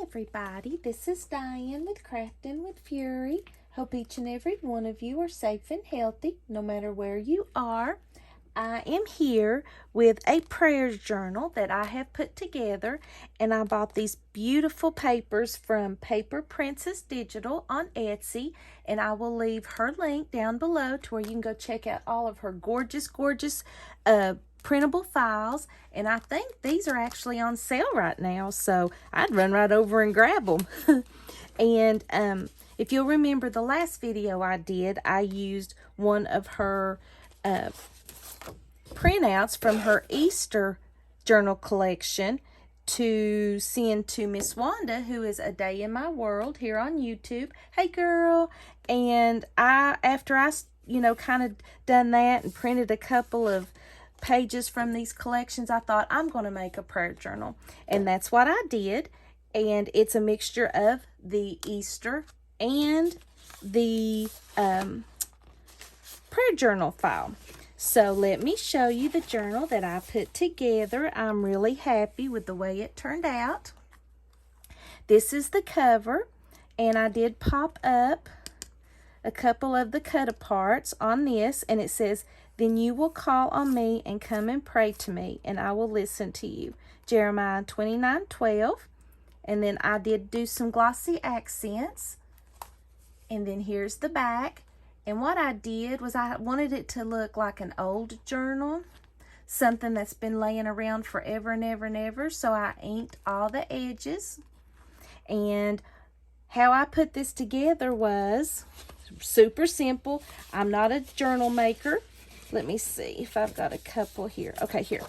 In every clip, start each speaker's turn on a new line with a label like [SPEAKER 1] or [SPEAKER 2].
[SPEAKER 1] everybody, this is Diane with Crafting with Fury. Hope each and every one of you are safe and healthy, no matter where you are. I am here with a prayer journal that I have put together, and I bought these beautiful papers from PaperPrincessDigital on Etsy, and I will leave her link down below to where you can go check out all of her gorgeous printable files. And I think these are actually on sale right now, so I'd run right over and grab them. And if you'll remember the last video I did, I used one of her printouts from her Easter journal collection to send to Miss Wanda, who is A Day in My World here on YouTube. Hey girl. And after I kind of done that and printed a couple of pages from these collections, I thought I'm going to make a prayer journal, and that's what I did. And it's a mixture of the Easter and the prayer journal file. So let me show you the journal that I put together. I'm really happy with the way it turned out. This is the cover, and I did pop up a couple of the cut aparts on this, and it says, "Then you will call on me and come and pray to me, and I will listen to you." Jeremiah 29:12. And then I did do some glossy accents. And then here's the back. And what I did was I wanted it to look like an old journal, something that's been laying around forever and ever and ever. So I inked all the edges. And how I put this together was super simple. I'm not a journal maker. Let me see if I've got a couple here. Okay, here.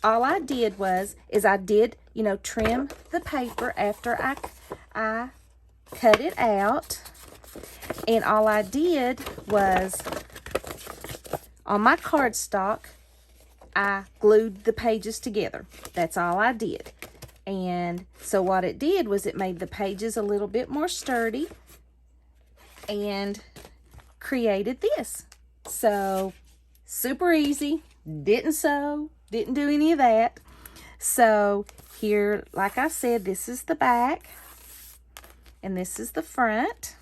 [SPEAKER 1] All I did is I did, trim the paper after I cut it out. And all I did was, on my cardstock, I glued the pages together. That's all I did. And so what it did was it made the pages a little bit more sturdy and created this. So, super easy. Didn't sew. Didn't do any of that. So here, like I said, this is the back and this is the front.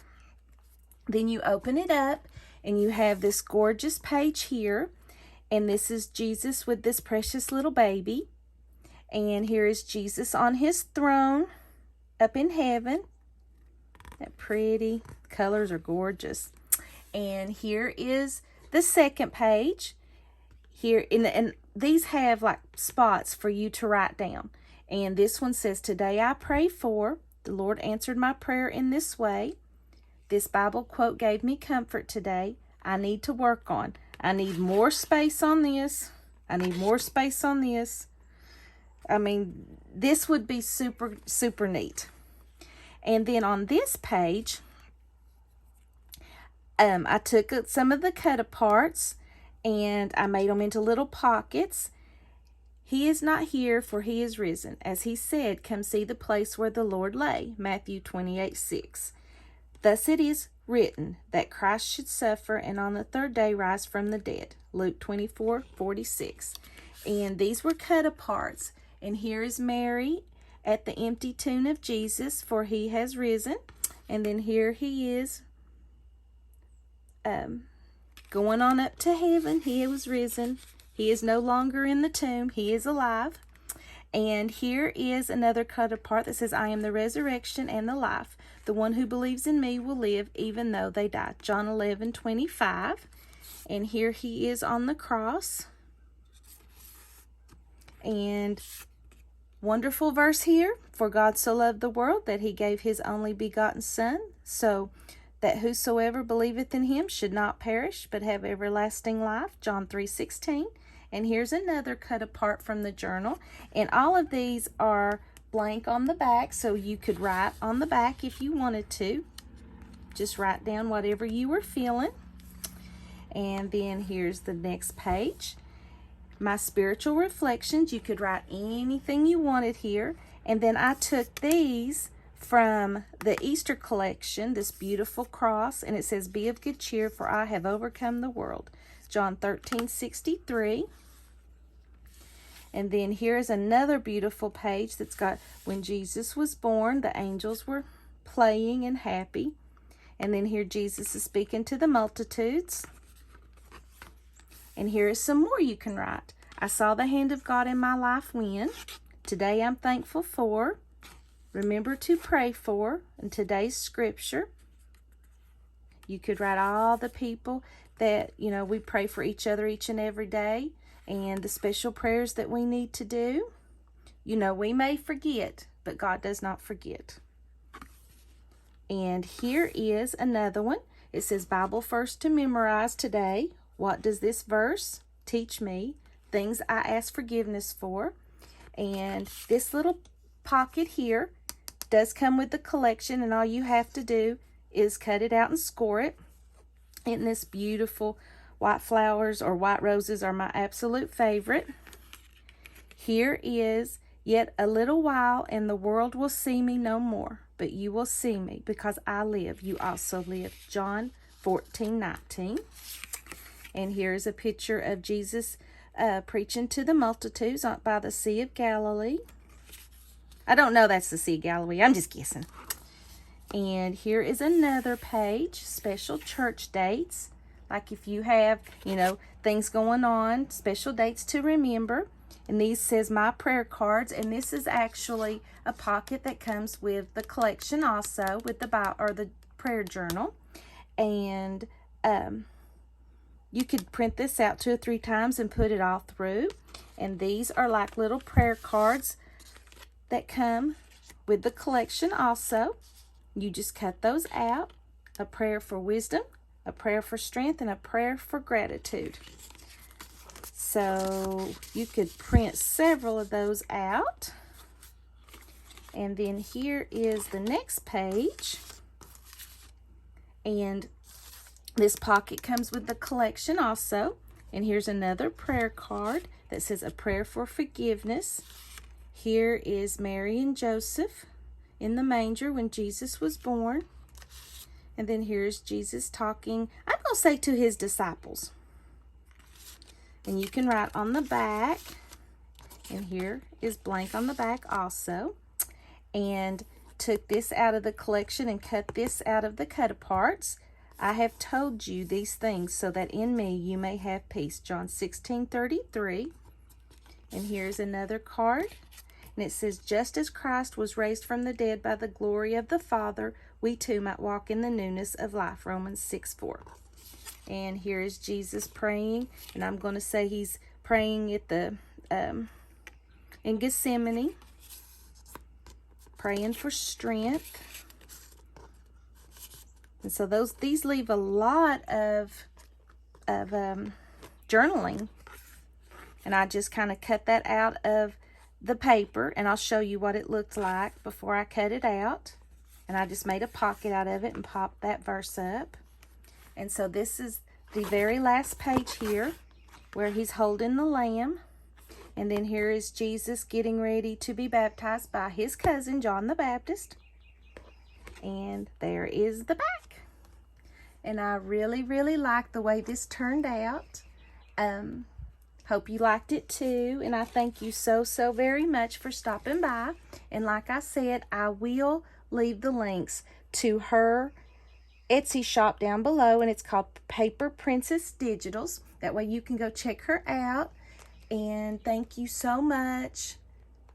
[SPEAKER 1] Then you open it up and you have this gorgeous page here, and this is Jesus with this precious little baby. And here is Jesus on his throne up in heaven. That pretty. Colors are gorgeous. And here is the second page. Here and these have like spots for you to write down. And this one says, "Today I pray for, the Lord answered my prayer in this way. This Bible quote gave me comfort today. I need to work on. I need more space on this. I need more space on this." I mean, this would be super, super neat. And then on this page, I took some of the cut aparts and I made them into little pockets. "He is not here, for he is risen. As he said, come see the place where the Lord lay." Matthew 28:6. "Thus it is written that Christ should suffer and on the third day rise from the dead." Luke 24:46. And these were cut aparts. And here is Mary at the empty tomb of Jesus, for he has risen. And then here he is going on up to heaven. He was risen. He is no longer in the tomb. He is alive. And here is another cut apart that says, "I am the resurrection and the life. The one who believes in me will live even though they die." John 11:25. And here he is on the cross. And wonderful verse here. "For God so loved the world that he gave his only begotten Son, so that whosoever believeth in him should not perish, but have everlasting life." John 3:16. And here's another cut apart from the journal. And all of these are blank on the back, so you could write on the back if you wanted to. Just write down whatever you were feeling. And then here's the next page. My spiritual reflections. You could write anything you wanted here. And then I took these from the Easter collection, this beautiful cross, and it says, "Be of good cheer, for I have overcome the world." John 13:63. And then here's another beautiful page that's got when Jesus was born, the angels were playing and happy. And then here Jesus is speaking to the multitudes. And here is some more you can write. I saw the hand of God in my life when. Today I'm thankful for. Remember to pray for. And today's scripture. You could write all the people that, we pray for each other each and every day. And the special prayers that we need to do. We may forget, but God does not forget. And here is another one. It says, Bible verse to memorize today. What does this verse teach me? Things I ask forgiveness for. And this little pocket here does come with the collection, and all you have to do is cut it out and score it. And this beautiful white flowers or white roses are my absolute favorite. Here is, yet a little while and the world will see me no more, but you will see me because I live. You also live. John 14:19. And here's a picture of Jesus preaching to the multitudes by the Sea of Galilee. I don't know that's the Sea of Galilee. I'm just guessing. And here is another page, special church dates. Like if you have, things going on, special dates to remember. And these says my prayer cards. And this is actually a pocket that comes with the collection also, with the Bible or the prayer journal. And you could print this out 2 or 3 times and put it all through. And these are like little prayer cards that come with the collection also. You just cut those out. A prayer for wisdom, a prayer for strength, and a prayer for gratitude. So you could print several of those out. And then here is the next page. And this pocket comes with the collection also. And here's another prayer card that says a prayer for forgiveness. Here is Mary and Joseph in the manger when Jesus was born. And then here's Jesus talking, I'm going to say to his disciples. And you can write on the back. And here is blank on the back also. And took this out of the collection and cut this out of the cut-aparts. I have told you these things so that in me you may have peace. John 16:33. And here's another card. And it says, just as Christ was raised from the dead by the glory of the Father, we too might walk in the newness of life. Romans 6:4. And here is Jesus praying. And I'm going to say he's praying at the in Gethsemane. Praying for strength. And so these leave a lot of journaling. And I just kind of cut that out of the paper, and I'll show you what it looked like before I cut it out. And I just made a pocket out of it and popped that verse up. And so this is the very last page here where he's holding the lamb. And then here is Jesus getting ready to be baptized by his cousin, John the Baptist. And there is the back. And I really, really like the way this turned out. Hope you liked it too. And I thank you so, so very much for stopping by. And like I said, I will leave the links to her Etsy shop down below. And it's called PaperPrincessDigital. That way you can go check her out. And thank you so much.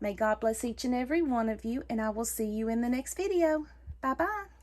[SPEAKER 1] May God bless each and every one of you. And I will see you in the next video. Bye-bye.